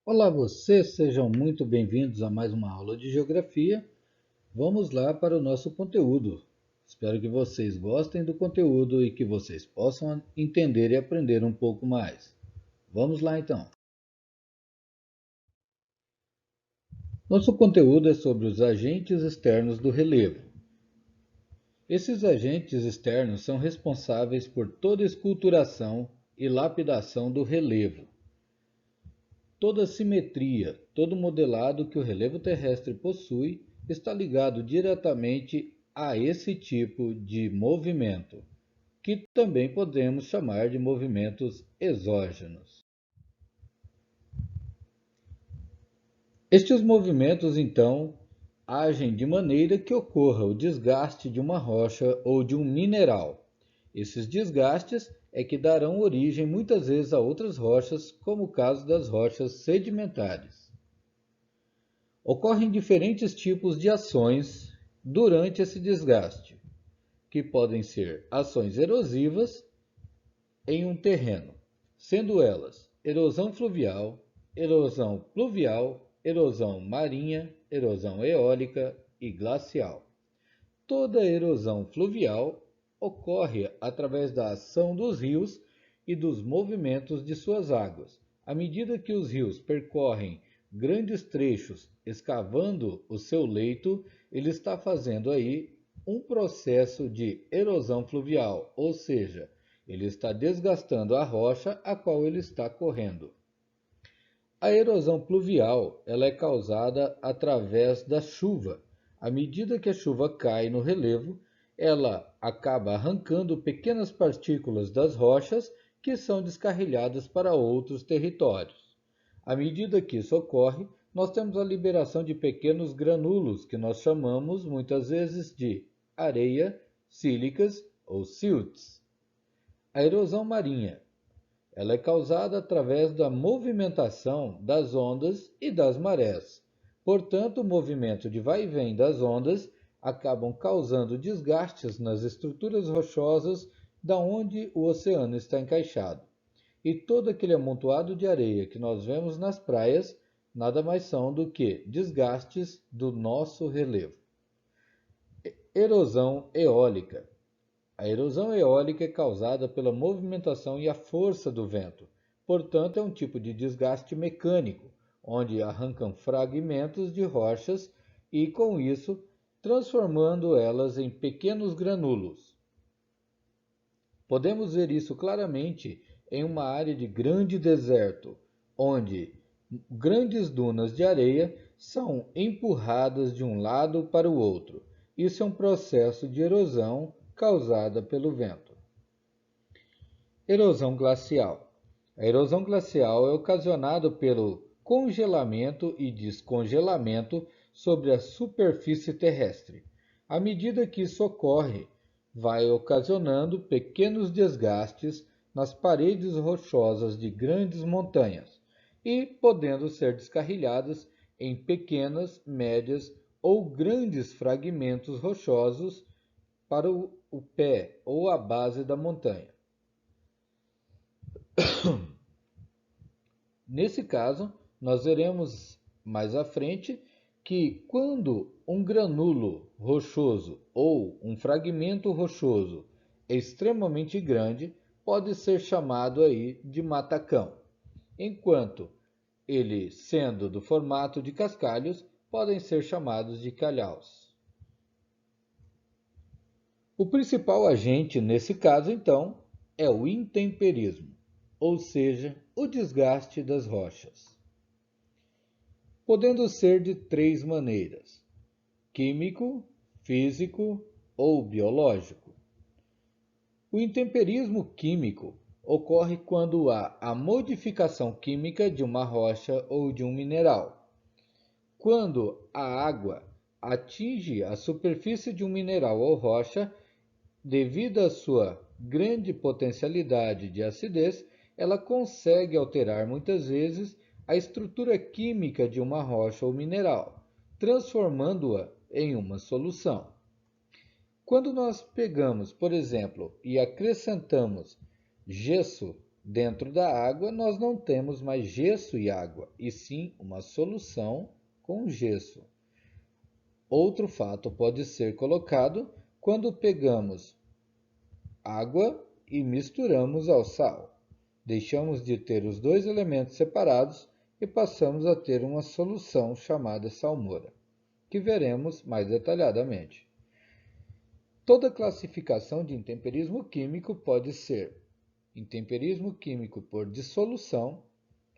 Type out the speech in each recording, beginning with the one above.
Olá vocês, sejam muito bem-vindos a mais uma aula de Geografia. Vamos lá para o nosso conteúdo. Espero que vocês gostem do conteúdo e que vocês possam entender e aprender um pouco mais. Vamos lá então. Nosso conteúdo é sobre os agentes externos do relevo. Esses agentes externos são responsáveis por toda a esculturação e lapidação do relevo. Toda simetria, todo modelado que o relevo terrestre possui está ligado diretamente a esse tipo de movimento, que também podemos chamar de movimentos exógenos. Estes movimentos, então, agem de maneira que ocorra o desgaste de uma rocha ou de um mineral. Esses desgastes é que darão origem muitas vezes a outras rochas, como o caso das rochas sedimentares. Ocorrem diferentes tipos de ações durante esse desgaste, que podem ser ações erosivas em um terreno, sendo elas erosão fluvial, erosão pluvial, erosão marinha, erosão eólica e glacial. Toda erosão fluvial ocorre através da ação dos rios e dos movimentos de suas águas. À medida que os rios percorrem grandes trechos escavando o seu leito, ele está fazendo aí um processo de erosão fluvial, ou seja, ele está desgastando a rocha a qual ele está correndo. A erosão pluvial ela é causada através da chuva. À medida que a chuva cai no relevo, ela acaba arrancando pequenas partículas das rochas que são descarrilhadas para outros territórios. À medida que isso ocorre, nós temos a liberação de pequenos granulos que nós chamamos muitas vezes de areia, sílicas ou silts. A erosão marinha ela é causada através da movimentação das ondas e das marés. Portanto, o movimento de vai e vem das ondas acabam causando desgastes nas estruturas rochosas da onde o oceano está encaixado. E todo aquele amontoado de areia que nós vemos nas praias nada mais são do que desgastes do nosso relevo. Erosão eólica. A erosão eólica é causada pela movimentação e a força do vento. Portanto, é um tipo de desgaste mecânico, onde arrancam fragmentos de rochas e, com isso, transformando elas em pequenos granulos. Podemos ver isso claramente em uma área de grande deserto, onde grandes dunas de areia são empurradas de um lado para o outro. Isso é um processo de erosão causada pelo vento. Erosão glacial. A erosão glacial é ocasionada pelo congelamento e descongelamento sobre a superfície terrestre. À medida que isso ocorre, vai ocasionando pequenos desgastes nas paredes rochosas de grandes montanhas e podendo ser descarrilhadas em pequenas, médias ou grandes fragmentos rochosos para o pé ou a base da montanha. Nesse caso, nós veremos mais à frente que quando um granulo rochoso ou um fragmento rochoso é extremamente grande, pode ser chamado aí de matacão, enquanto ele, sendo do formato de cascalhos, podem ser chamados de calhaus. O principal agente nesse caso, então, é o intemperismo, ou seja, o desgaste das rochas, podendo ser de três maneiras: químico, físico ou biológico. O intemperismo químico ocorre quando há a modificação química de uma rocha ou de um mineral. Quando a água atinge a superfície de um mineral ou rocha, devido à sua grande potencialidade de acidez, ela consegue alterar muitas vezes a estrutura química de uma rocha ou mineral, transformando-a em uma solução. Quando nós pegamos, por exemplo, e acrescentamos gesso Dentro da água, nós não temos mais gesso e água, e sim uma solução com gesso. Outro fato pode ser colocado quando pegamos água e misturamos ao sal. Deixamos de ter os dois elementos separados e passamos a ter uma solução chamada salmoura, que veremos mais detalhadamente. Toda classificação de intemperismo químico pode ser intemperismo químico por dissolução,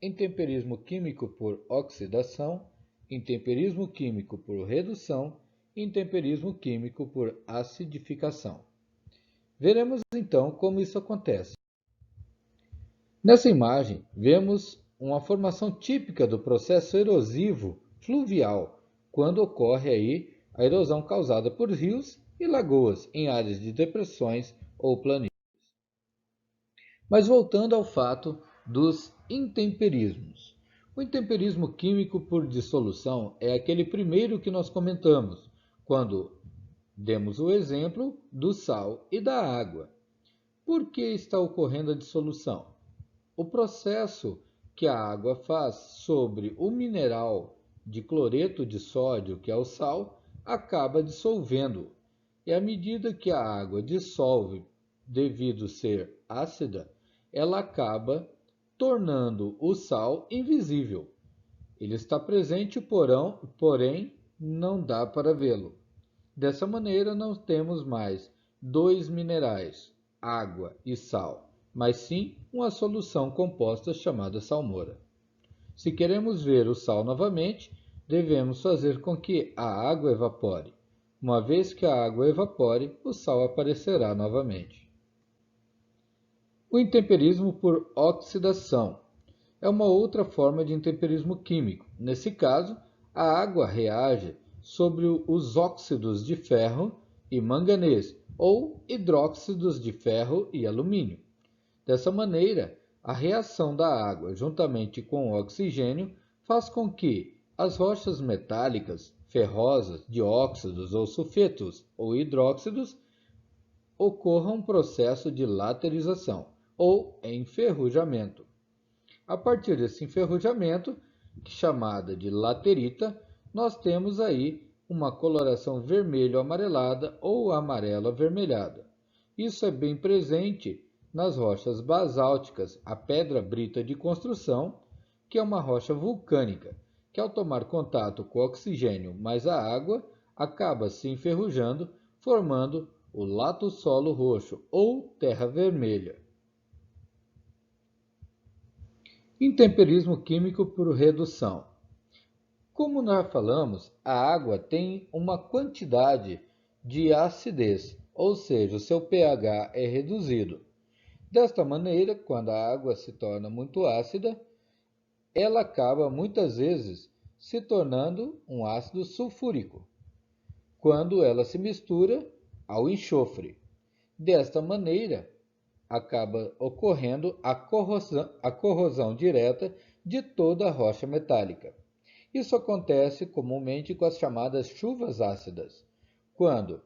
intemperismo químico por oxidação, intemperismo químico por redução e intemperismo químico por acidificação. Veremos então como isso acontece. Nessa imagem, vemos uma formação típica do processo erosivo fluvial, quando ocorre aí a erosão causada por rios e lagoas em áreas de depressões ou planícies. Mas voltando ao fato dos intemperismos. O intemperismo químico por dissolução é aquele primeiro que nós comentamos, quando demos o exemplo do sal e da água. Por que está ocorrendo a dissolução? O processo que a água faz sobre o mineral de cloreto de sódio, que é o sal, acaba dissolvendo. E à medida que a água dissolve, devido ser ácida, ela acaba tornando o sal invisível. Ele está presente, porém não dá para vê-lo. Dessa maneira, não temos mais dois minerais, água e sal, mas sim uma solução composta chamada salmoura. Se queremos ver o sal novamente, devemos fazer com que a água evapore. Uma vez que a água evapore, o sal aparecerá novamente. O intemperismo por oxidação é uma outra forma de intemperismo químico. Nesse caso, a água reage sobre os óxidos de ferro e manganês, ou hidróxidos de ferro e alumínio. Dessa maneira, a reação da água juntamente com o oxigênio faz com que as rochas metálicas, ferrosas, dióxidos ou sulfetos ou hidróxidos ocorra um processo de laterização ou enferrujamento. A partir desse enferrujamento, chamada de laterita, nós temos aí uma coloração vermelho-amarelada ou amarelo-avermelhada. Isso é bem presente nas rochas basálticas, a pedra brita de construção, que é uma rocha vulcânica, que ao tomar contato com o oxigênio mais a água, acaba se enferrujando, formando o latosolo roxo ou terra vermelha. Intemperismo químico por redução. Como nós falamos, a água tem uma quantidade de acidez, ou seja, o seu pH é reduzido. Desta maneira, quando a água se torna muito ácida, ela acaba muitas vezes se tornando um ácido sulfúrico, quando ela se mistura ao enxofre. Desta maneira, acaba ocorrendo a corrosão direta de toda a rocha metálica. Isso acontece comumente com as chamadas chuvas ácidas, quando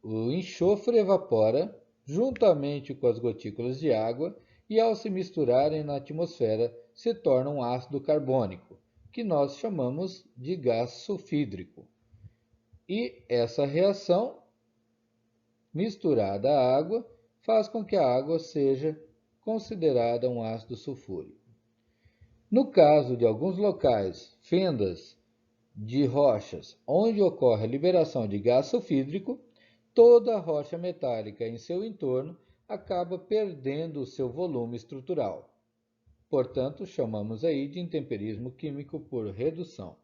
o enxofre evapora juntamente com as gotículas de água e, ao se misturarem na atmosfera, se torna um ácido carbônico, que nós chamamos de gás sulfídrico. E essa reação, misturada à água, faz com que a água seja considerada um ácido sulfúrico. No caso de alguns locais, fendas de rochas, onde ocorre a liberação de gás sulfídrico, toda a rocha metálica em seu entorno acaba perdendo o seu volume estrutural. Portanto, chamamos aí de intemperismo químico por redução.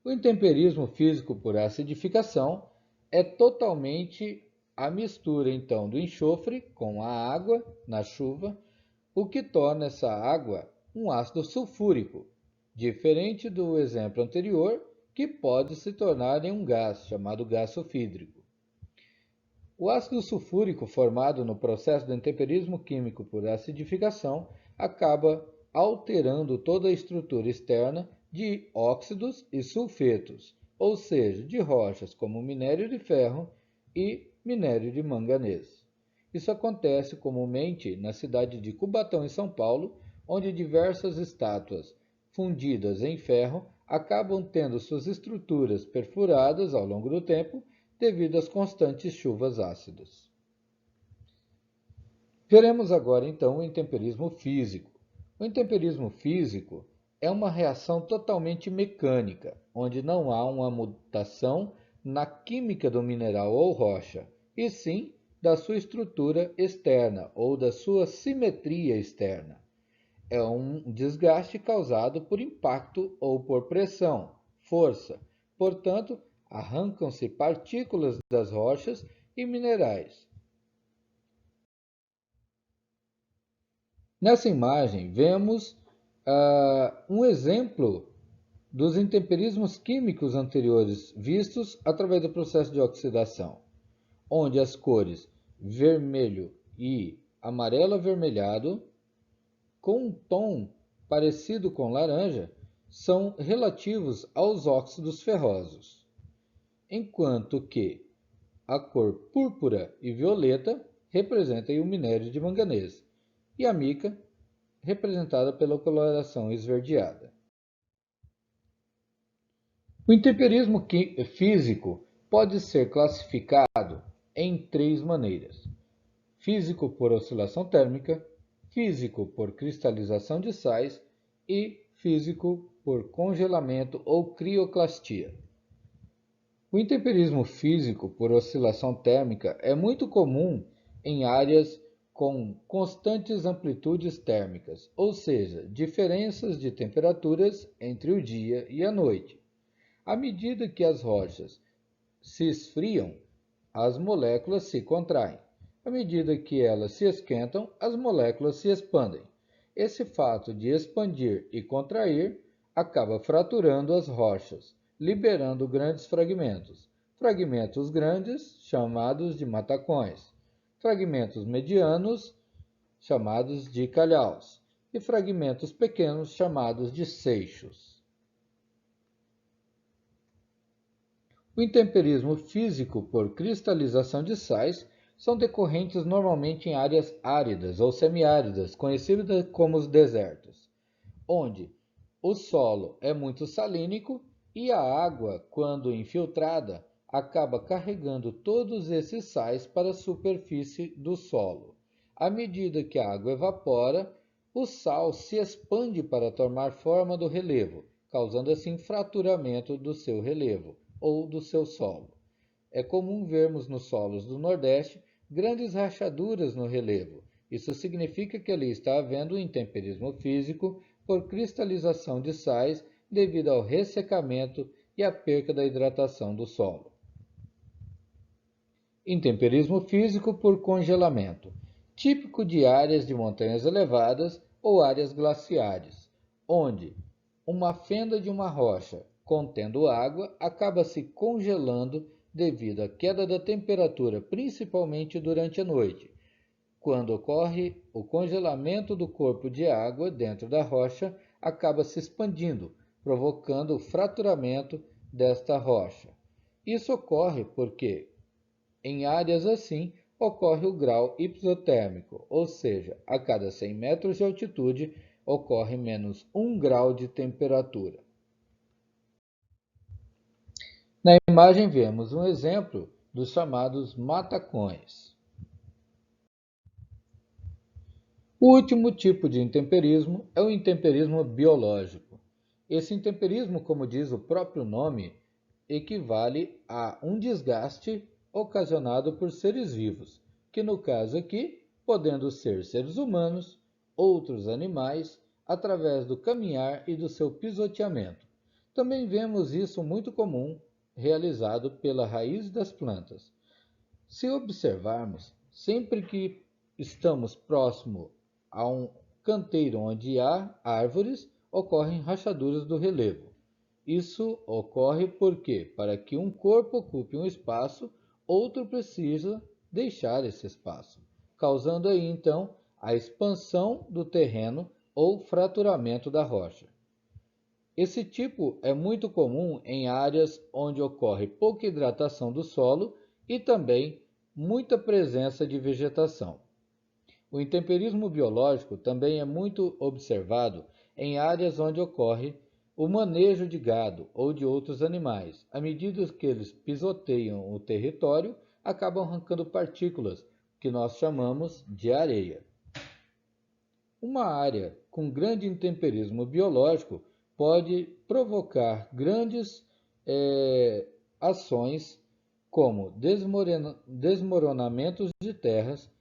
O intemperismo físico por acidificação é totalmente a mistura, então, do enxofre com a água na chuva, o que torna essa água um ácido sulfúrico, diferente do exemplo anterior, que pode se tornar em um gás, chamado gás sulfídrico. O ácido sulfúrico formado no processo do intemperismo químico por acidificação acaba alterando toda a estrutura externa de óxidos e sulfetos, ou seja, de rochas como minério de ferro e minério de manganês. Isso acontece comumente na cidade de Cubatão, em São Paulo, onde diversas estátuas fundidas em ferro acabam tendo suas estruturas perfuradas ao longo do tempo devido às constantes chuvas ácidas. Veremos agora então o intemperismo físico. O intemperismo físico é uma reação totalmente mecânica, onde não há uma mutação na química do mineral ou rocha, e sim da sua estrutura externa ou da sua simetria externa. É um desgaste causado por impacto ou por pressão, força. Portanto, arrancam-se partículas das rochas e minerais. Nessa imagem, vemos um exemplo dos intemperismos químicos anteriores vistos através do processo de oxidação, onde as cores vermelho e amarelo avermelhado, com um tom parecido com laranja, são relativos aos óxidos ferrosos, enquanto que a cor púrpura e violeta representam o minério de manganês e a mica representada pela coloração esverdeada. O intemperismo físico pode ser classificado em três maneiras: físico por oscilação térmica, físico por cristalização de sais e físico por congelamento ou crioclastia. O intemperismo físico por oscilação térmica é muito comum em áreas com constantes amplitudes térmicas, ou seja, diferenças de temperaturas entre o dia e a noite. À medida que as rochas se esfriam, as moléculas se contraem. À medida que elas se esquentam, as moléculas se expandem. Esse fato de expandir e contrair acaba fraturando as rochas, liberando grandes fragmentos. Fragmentos grandes, chamados de matacões. Fragmentos medianos, chamados de calhaus. E fragmentos pequenos, chamados de seixos. O intemperismo físico por cristalização de sais são decorrentes normalmente em áreas áridas ou semiáridas, conhecidas como os desertos, onde o solo é muito salínico e a água, quando infiltrada, acaba carregando todos esses sais para a superfície do solo. À medida que a água evapora, o sal se expande para tomar forma do relevo, causando assim fraturamento do seu relevo ou do seu solo. É comum vermos nos solos do Nordeste grandes rachaduras no relevo. Isso significa que ali está havendo um intemperismo físico por cristalização de sais devido ao ressecamento e à perca da hidratação do solo. Intemperismo físico por congelamento, típico de áreas de montanhas elevadas ou áreas glaciares, onde uma fenda de uma rocha contendo água acaba se congelando devido à queda da temperatura, principalmente durante a noite. Quando ocorre o congelamento do corpo de água dentro da rocha, acaba se expandindo, provocando o fraturamento desta rocha. Isso ocorre porque, em áreas assim, ocorre o grau hipotérmico, ou seja, a cada 100 metros de altitude ocorre menos 1 grau de temperatura. Na imagem vemos um exemplo dos chamados matacões. O último tipo de intemperismo é o intemperismo biológico. Esse intemperismo, como diz o próprio nome, equivale a um desgaste ocasionado por seres vivos, que no caso aqui, podendo ser seres humanos, outros animais, através do caminhar e do seu pisoteamento. Também vemos isso muito comum realizado pela raiz das plantas. Se observarmos, sempre que estamos próximo a um canteiro onde há árvores, ocorrem rachaduras do relevo. Isso ocorre porque, para que um corpo ocupe um espaço, outro precisa deixar esse espaço, causando aí então a expansão do terreno ou fraturamento da rocha. Esse tipo é muito comum em áreas onde ocorre pouca hidratação do solo e também muita presença de vegetação. O intemperismo biológico também é muito observado em áreas onde ocorre o manejo de gado ou de outros animais. À medida que eles pisoteiam o território, acabam arrancando partículas, que nós chamamos de areia. Uma área com grande intemperismo biológico pode provocar grandes ações como desmoronamentos de terras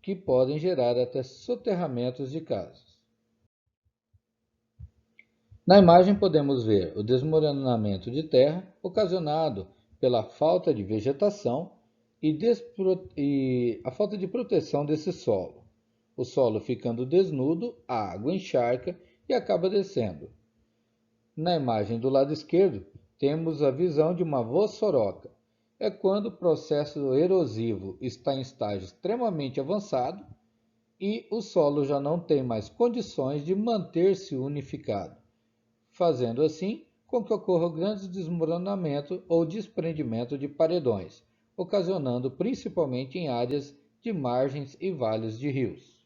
que podem gerar até soterramentos de casas. Na imagem podemos ver o desmoronamento de terra ocasionado pela falta de vegetação e a falta de proteção desse solo. O solo ficando desnudo, a água encharca e acaba descendo. Na imagem do lado esquerdo, temos a visão de uma vossoroca. É quando o processo erosivo está em estágio extremamente avançado e o solo já não tem mais condições de manter-se unificado, fazendo assim com que ocorra grande desmoronamento ou desprendimento de paredões, ocasionando principalmente em áreas de margens e vales de rios.